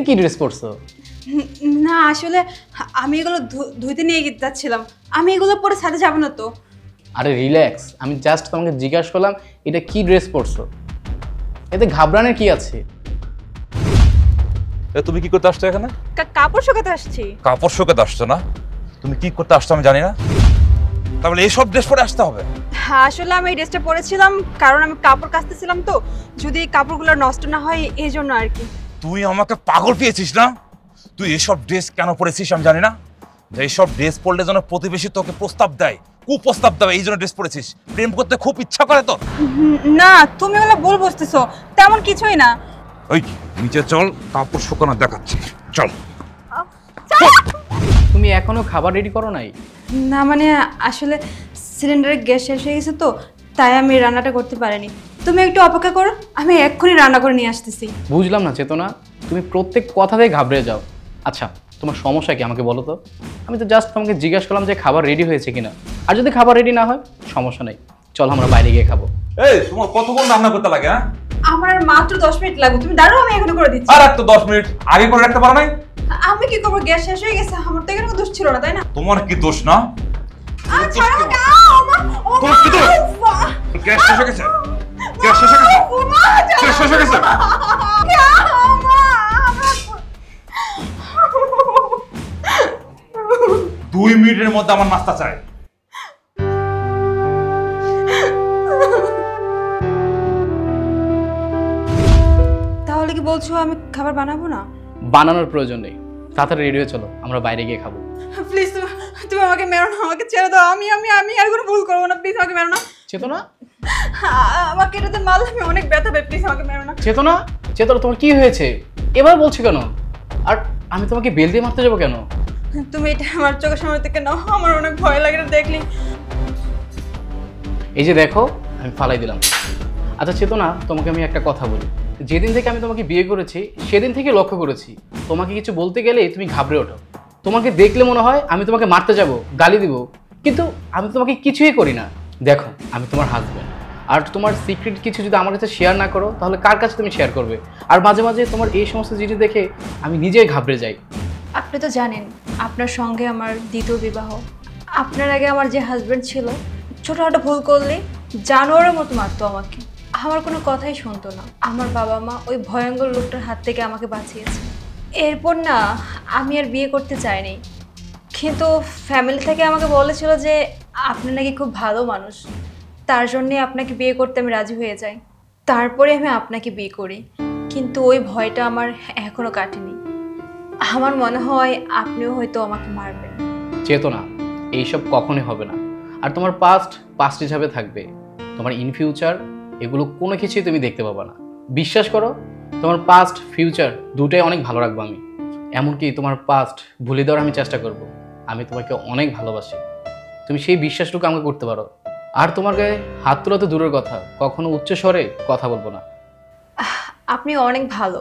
এটা কি ড্রেস পরছো? না আসলে আমি এগুলো ধুইতে নিয়ে যাচ্ছিলাম, আমি এগুলো পরে সাথে যাব না তো। আরে রিল্যাক্স, আমি জাস্ট তোমাকে জিজ্ঞাসা করলাম এটা কি ড্রেস পরছো, এতে ঘাবড়ানোর কি আছে? তুমি কি করতে আসছো এখানে? কাপড় শুকাতে আসছি। কাপড় শুকাতে আসছো না? তুমি কি করতে আসছো আমি জানি না, তাহলে এইসব ড্রেস পরে আসতে হবে? হ্যাঁ আসলে আমি এই ড্রেসটা পরেছিলাম কারণ আমি কাপড় কাচতেছিলাম, তো যদি কাপড়গুলো নষ্ট না হয় এই জন্য আর কি। তুই আমাকে পাগল পেয়েছিস না? তুই এইসব ড্রেস কেন পরেছিস আমি জানি না, যে এইসব ড্রেস পরলে যেন প্রতিবেশী তোকে প্রস্তাব দেয়, কুপ্রস্তাব দেয়, এই জন্য ড্রেস পরেছিস। প্রেম করতে খুব ইচ্ছা করে তোর? না তুমি ওগুলো ভুল বুঝতেছো, তেমন কিছুই না। ওই নিচে চল, কাপড় শুকানো দেখাচ্ছি, চল। তুমি এখনো খাবার রেডি করো নাই? না মানে আসলে সিলিন্ডারের গ্যাস শেষ হয়ে গেছে তো, তাই আমি রান্নাটা করতে পারিনি। তুমি একটু অপেক্ষা করো, আমি এক্ষুনি রান্না করে নিয়ে আসতেছি। বুঝলাম না চেতনা, তুমি প্রত্যেক কথাতেই ঘাবড়ে যাও। আচ্ছা তোমার সমস্যা কি আমাকে বলো তো? আমি তো জাস্ট তোমাকে জিজ্ঞাসা করলাম যে খাবার রেডি হয়েছে কিনা, আর যদি খাবার রেডি না হয় সমস্যা নেই, চলো আমরা বাইরে গিয়ে খাবো। এই তোমার কতক্ষণ রান্না করতে লাগে? হ্যাঁ আমার মাত্র 10 মিনিট লাগবে, তুমি দাঁড়াও আমি এখনো করে দিচ্ছি। আর একটু 10 মিনিট আগে করে রাখতে পারো নাই? আমি কি করবো, গ্যাস শেষ হয়ে গেছে, আমার তো এখানে কোনো দোষ ছিল না তাই না? তোমার কি দোষ না? তোমার কি দোষ? গ্যাস শেষ হয়ে গেছে, গ্যাস শেষ হয়ে গেছে, গ্যাস শেষ হয়ে গেছে। 2 মিনিটের মধ্যে আমার নাস্তা চাই। তাহলে কি বলছো আমি খাবার বানাবো না? বানানোর প্রয়োজন নেই, তাড়াতাড়ি রেডি হয়ে চলো আমরা বাইরে গিয়ে খাবো। প্লিজ তুমি আমাকে মেরো না, আমাকে ছেড়ে দাও, আমি আমি আমি আর কোনো ভুল করবো না, প্লিজ আমাকে মেরো না। চেতনা, আমাকে এটাতে মারলে আমি অনেক ব্যথা পাই, প্লিজ আমাকে মেরো না। চেতনা, চেতনা তোমার কি হয়েছে এবার বলছো কেন? আর আমি তোমাকে বেল দিয়ে মারতে যাবো কেন? তুমি এটা আমার চোখের সামনে থেকে নাও, আমার অনেক ভয় লাগে এটা দেখলি। এই যে দেখো আমি ফালাই দিলাম। আচ্ছা চেতনা, তোমাকে আমি একটা কথা বলি, যেদিন থেকে আমি তোমাকে বিয়ে করেছি সেদিন থেকে লক্ষ্য করেছি তোমাকে কিছু বলতে গেলে তুমি ঘাবড়ে ওঠো। তোমাকে দেখলে মনে হয় আমি তোমাকে মারতে যাব, গালি দিব, কিন্তু আমি তোমাকে কিছুই করি না। দেখো আমি তোমার হাজব্যান্ড, আর তোমার সিক্রেট কিছু যদি আমার কাছে শেয়ার না করো তাহলে কার কাছে তুমি শেয়ার করবে? আর মাঝে মাঝে তোমার এই সমস্ত জিনিস দেখে আমি নিজেই ঘাবড়ে যাই। আপনি তো জানেন আপনার সঙ্গে আমার দ্বিতীয় বিবাহ। আপনার আগে আমার যে হাজব্যান্ড ছিল ছোটখাটো ভুল করলে জানোয়ারের মতো মারতো আমাকে, আমার কোনো কথাই শুনতো না। আমার বাবা মা ওই ভয়ঙ্কর লোকটার হাত থেকে আমাকে বাঁচিয়েছে। এরপর না আমি আর বিয়ে করতে চাইনি, কিন্তু ফ্যামিলি থেকে আমাকে বলেছিল যে আপনি নাকি খুব ভালো মানুষ, তার জন্যে আপনাকে বিয়ে করতে আমি রাজি হয়ে যাই। তারপরে আমি আপনাকে বিয়ে করি, কিন্তু ওই ভয়টা আমার এখনও কাটেনি। আমার মনে হয় আপনিও হয়তো আমাকে মারবেন। চেতনা, এইসব কখনোই হবে না। আর তোমার পাস্ট পাস্ট হিসাবে থাকবে, তোমার ইন ফিউচার এগুলো কোনো কিছুই তুমি দেখতে পাবা না। বিশ্বাস করো, তোমার পাস্ট ফিউচার দুটোই অনেক ভালো রাখবো আমি। এমনকি তোমার পাস্ট ভুলে দেওয়ার আমি চেষ্টা করব। আমি তোমাকে অনেক ভালোবাসি, তুমি সেই বিশ্বাসটুকু আমাকে করতে পারো। আর তোমার গায়ে হাত তোলা তো দূরের কথা, কখনো উচ্চ স্বরে কথা বলবো না। আপনি অনেক ভালো,